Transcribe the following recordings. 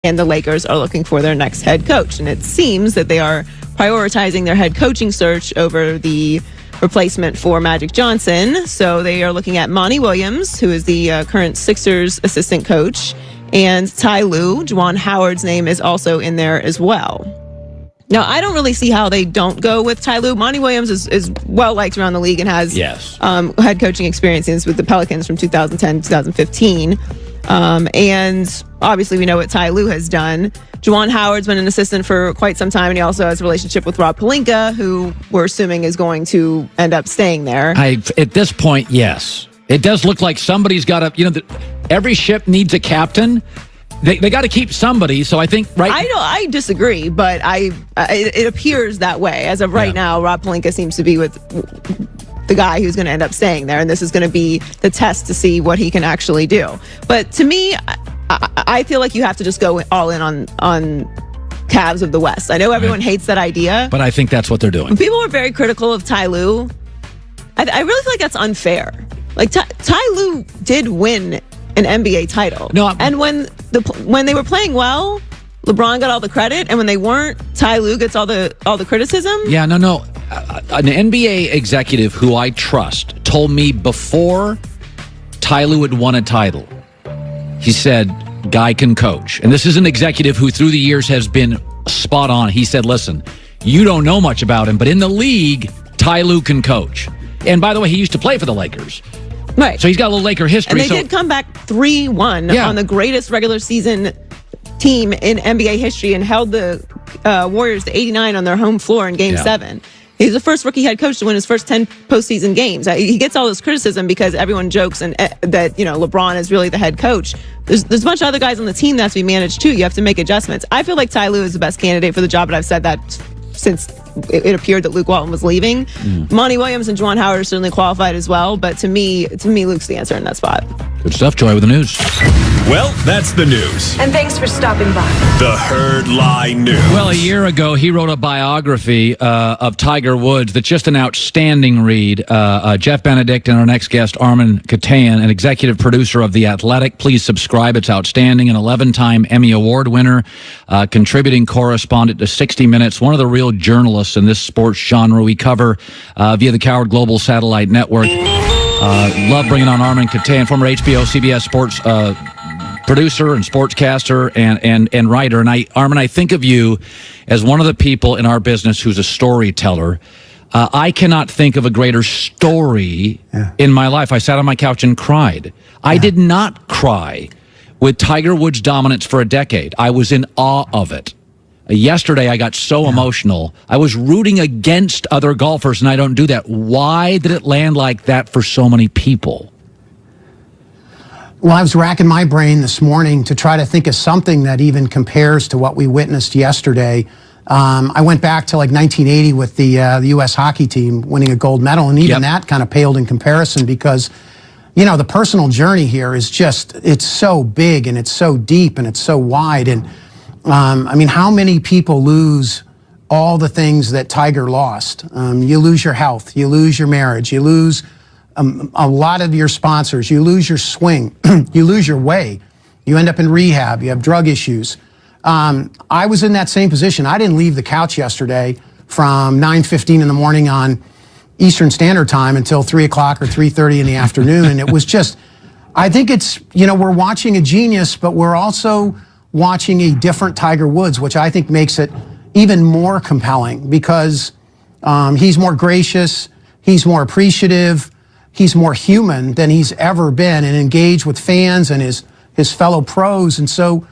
and the Lakers are looking for their next head coach. And it seems that they are prioritizing their head coaching search over the replacement for Magic Johnson. So they are looking at Monty Williams, who is the current Sixers assistant coach, and Ty Lue. Juwan Howard's name is also in there as well. Now, I don't really see how they don't go with Ty Lue. Monty Williams is well liked around the league and has head coaching experiences with the Pelicans from 2010 2015. And obviously we know what Ty Lue has done. Juwan Howard's been an assistant for quite some time, and he also has a relationship with Rob Pelinka, who we're assuming is going to end up staying there. At this point, yes. It does look like somebody's got to, every ship needs a captain. They got to keep somebody, so I think I disagree, but it appears that way. As of right now, Rob Pelinka seems to be with the guy who's going to end up staying there, and this is going to be the test to see what he can actually do. But to me, I feel like you have to just go all in on Cavs of the West. I know everyone hates that idea, but I think that's what they're doing. People were very critical of Ty Lue. I really feel like that's unfair. Like Ty Lue did win an NBA title. And when they were playing well, LeBron got all the credit, and when they weren't, Ty Lue gets all the criticism. Yeah, no. An NBA executive who I trust told me before Ty Lue had won a title, he said, guy can coach. And this is an executive who through the years has been spot on. He said, listen, you don't know much about him, but in the league, Ty Lue can coach. And by the way, he used to play for the Lakers. Right. So he's got a little Laker history. And they did come back 3-1 on the greatest regular season team in NBA history and held the Warriors to 89 on their home floor in Game 7. He's the first rookie head coach to win his first 10 postseason games. He gets all this criticism because everyone jokes that LeBron is really the head coach. There's a bunch of other guys on the team that has to be managed too. You have to make adjustments. I feel like Ty Lue is the best candidate for the job, but I've said that since it appeared that Luke Walton was leaving. Monty Williams and Juwan Howard are certainly qualified as well, but to me, Luke's the answer in that spot. Good stuff, Joy, with the news. Well, that's the news. And thanks for stopping by. The Herd Lie News. Well, a year ago, he wrote a biography of Tiger Woods that's just an outstanding read. Jeff Benedict and our next guest, Armen Keteyian, an executive producer of The Athletic. Please subscribe. It's outstanding. An 11-time Emmy Award winner, contributing correspondent to 60 Minutes, one of the real journalists in this sports genre. We cover via the Coward Global Satellite Network. Love bringing on Armen Keteyian, former HBO, CBS Sports producer and sportscaster and writer. And Armen, I think of you as one of the people in our business who's a storyteller. I cannot think of a greater story in my life. I sat on my couch and cried. I did not cry with Tiger Woods' dominance for a decade. I was in awe of it. Yesterday, I got so emotional. I was rooting against other golfers, and I don't do that. Why did it land like that for so many people? Well, I was racking my brain this morning to try to think of something that even compares to what we witnessed yesterday. I went back to like 1980 with the U.S. hockey team winning a gold medal, and even that kind of paled in comparison because, the personal journey here is it's so big and it's so deep and it's so wide. And how many people lose all the things that Tiger lost? You lose your health, you lose your marriage, you lose a lot of your sponsors, you lose your swing, you lose your way, you end up in rehab, you have drug issues. I was in that same position. I didn't leave the couch yesterday from 9:15 in the morning on Eastern Standard Time until 3 o'clock or 3:30 in the afternoon. And it was just, I think it's, we're watching a genius, but we're also watching a different Tiger Woods, which I think makes it even more compelling because he's more gracious, he's more appreciative, he's more human than he's ever been and engaged with fans and his fellow pros. And so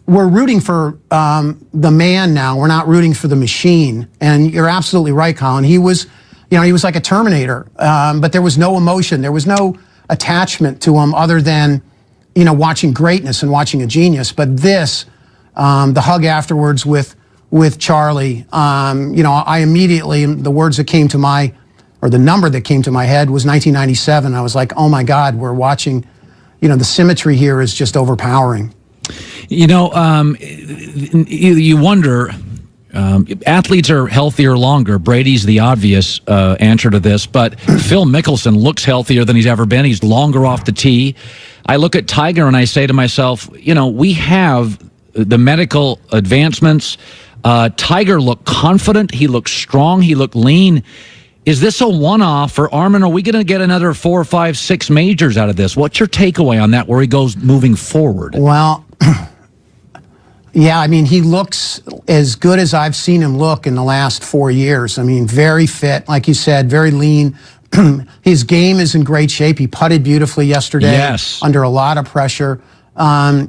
we're rooting for the man now. We're not rooting for the machine. And you're absolutely right, Colin. He was like a Terminator, but there was no emotion. There was no attachment to him other than, watching greatness and watching a genius. But this, the hug afterwards with Charlie, I immediately, the words that came to the number that came to my head was 1997. I was like, oh my God, we're watching, the symmetry here is just overpowering. You wonder, athletes are healthier longer. Brady's the obvious answer to this, but Phil Mickelson looks healthier than he's ever been. He's longer off the tee. I look at Tiger and I say to myself, we have the medical advancements. Tiger looked confident. He looked strong. He looked lean. Is this a one-off for Armen? Are we going to get another 4, 5, 6 majors out of this? What's your takeaway on that, where he goes moving forward? Well, yeah, I mean, he looks as good as I've seen him look in the last 4 years. I mean, very fit, like you said, very lean. His game is in great shape. He putted beautifully yesterday under a lot of pressure. I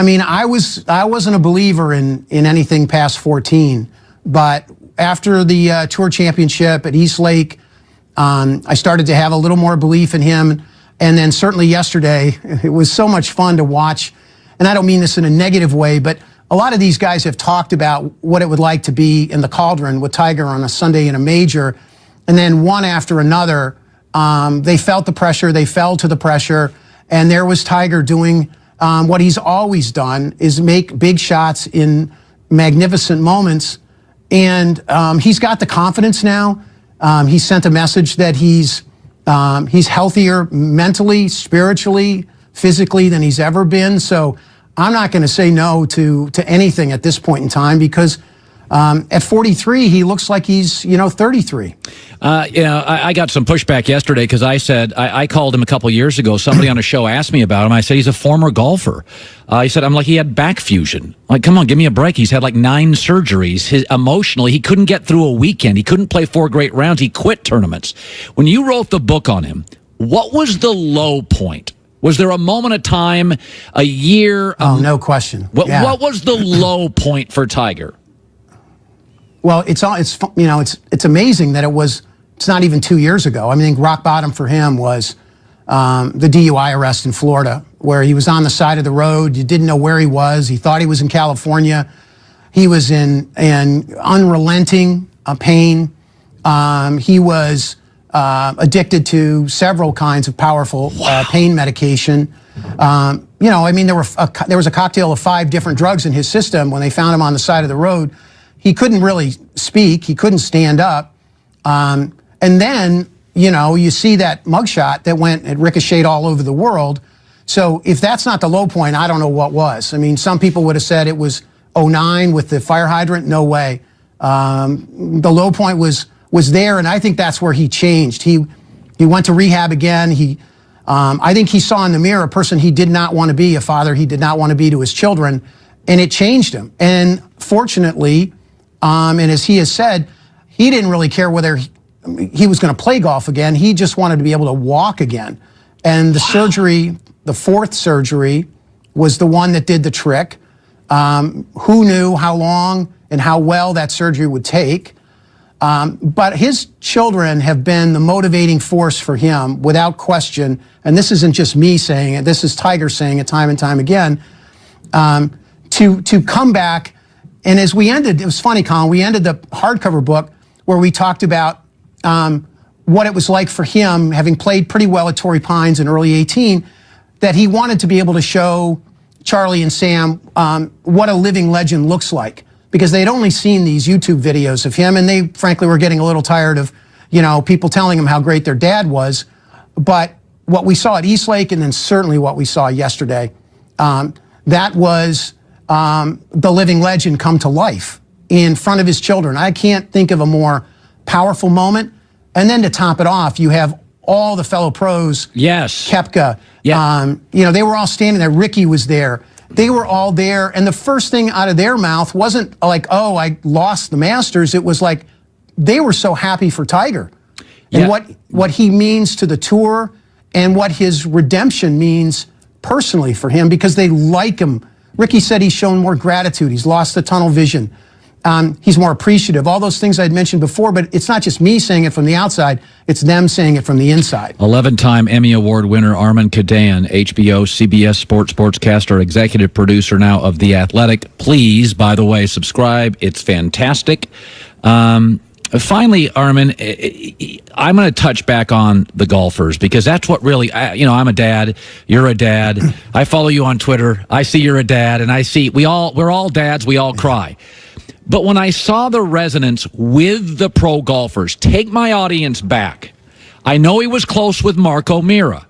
mean, I wasn't a believer in anything past 14, but after the Tour Championship at East Lake, I started to have a little more belief in him. And then certainly yesterday, it was so much fun to watch. And I don't mean this in a negative way, but a lot of these guys have talked about what it would like to be in the cauldron with Tiger on a Sunday in a major. And then one after another, they felt the pressure, they fell to the pressure. And there was Tiger doing what he's always done, is make big shots in magnificent moments. And he's got the confidence now. He sent a message that he's healthier mentally, spiritually, physically than he's ever been. So I'm not going to say no to anything at this point in time, because at 43, he looks like he's, 33. I got some pushback yesterday because I said, I called him a couple years ago. Somebody on a show asked me about him. I said, he's a former golfer. He said, he had back fusion. Like, come on, give me a break. He's had like 9 surgeries. Emotionally, he couldn't get through a weekend. He couldn't play 4 great rounds. He quit tournaments. When you wrote the book on him, what was the low point? Was there a moment of time, a year? Oh, no question. What was the low point for Tiger? Well, it's amazing that it's not even 2 years ago. I mean, rock bottom for him was the DUI arrest in Florida, where he was on the side of the road. You didn't know where he was. He thought he was in California. He was in unrelenting pain. He was addicted to several kinds of powerful pain medication. There was a cocktail of 5 different drugs in his system when they found him on the side of the road. He couldn't really speak. He couldn't stand up. And then, you see that mugshot that it ricocheted all over the world. So if that's not the low point, I don't know what was. I mean, some people would have said it was 2009 with the fire hydrant. No way. The low point was there, and I think that's where he changed. He went to rehab again. I think he saw in the mirror a person he did not want to be, a father he did not want to be to his children, and it changed him. And fortunately, and as he has said, he didn't really care whether he was going to play golf again. He just wanted to be able to walk again. And the surgery, the 4th surgery, was the one that did the trick. Who knew how long and how well that surgery would take? But his children have been the motivating force for him, without question. And this isn't just me saying it. This is Tiger saying it time and time again. To come back. And as we ended, it was funny, Colin, we ended the hardcover book where we talked about what it was like for him, having played pretty well at Torrey Pines in early 18, that he wanted to be able to show Charlie and Sam what a living legend looks like, because they'd only seen these YouTube videos of him, and they frankly were getting a little tired of people telling them how great their dad was. But what we saw at East Lake, and then certainly what we saw yesterday, that was the living legend come to life in front of his children. I can't think of a more powerful moment. And then to top it off, you have all the fellow pros. Yes. Koepka. Yeah. They were all standing there. Ricky was there. They were all there. And the first thing out of their mouth wasn't like, oh, I lost the Masters. It was like they were so happy for Tiger. And what he means to the tour and what his redemption means personally for him, because they like him. Ricky said he's shown more gratitude. He's lost the tunnel vision. He's more appreciative. All those things I'd mentioned before, but it's not just me saying it from the outside. It's them saying it from the inside. 11-time Emmy Award winner Armen Keteyian, HBO, CBS sportscaster, executive producer now of The Athletic. Please, by the way, subscribe. It's fantastic. Finally, Armen, I'm going to touch back on the golfers, because that's what really, I'm a dad, you're a dad, I follow you on Twitter, I see you're a dad, and I see we're all dads, we all cry. But when I saw the resonance with the pro golfers, take my audience back. I know he was close with Mark O'Meara,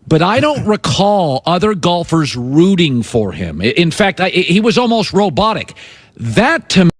but I don't recall other golfers rooting for him. In fact, he was almost robotic. That to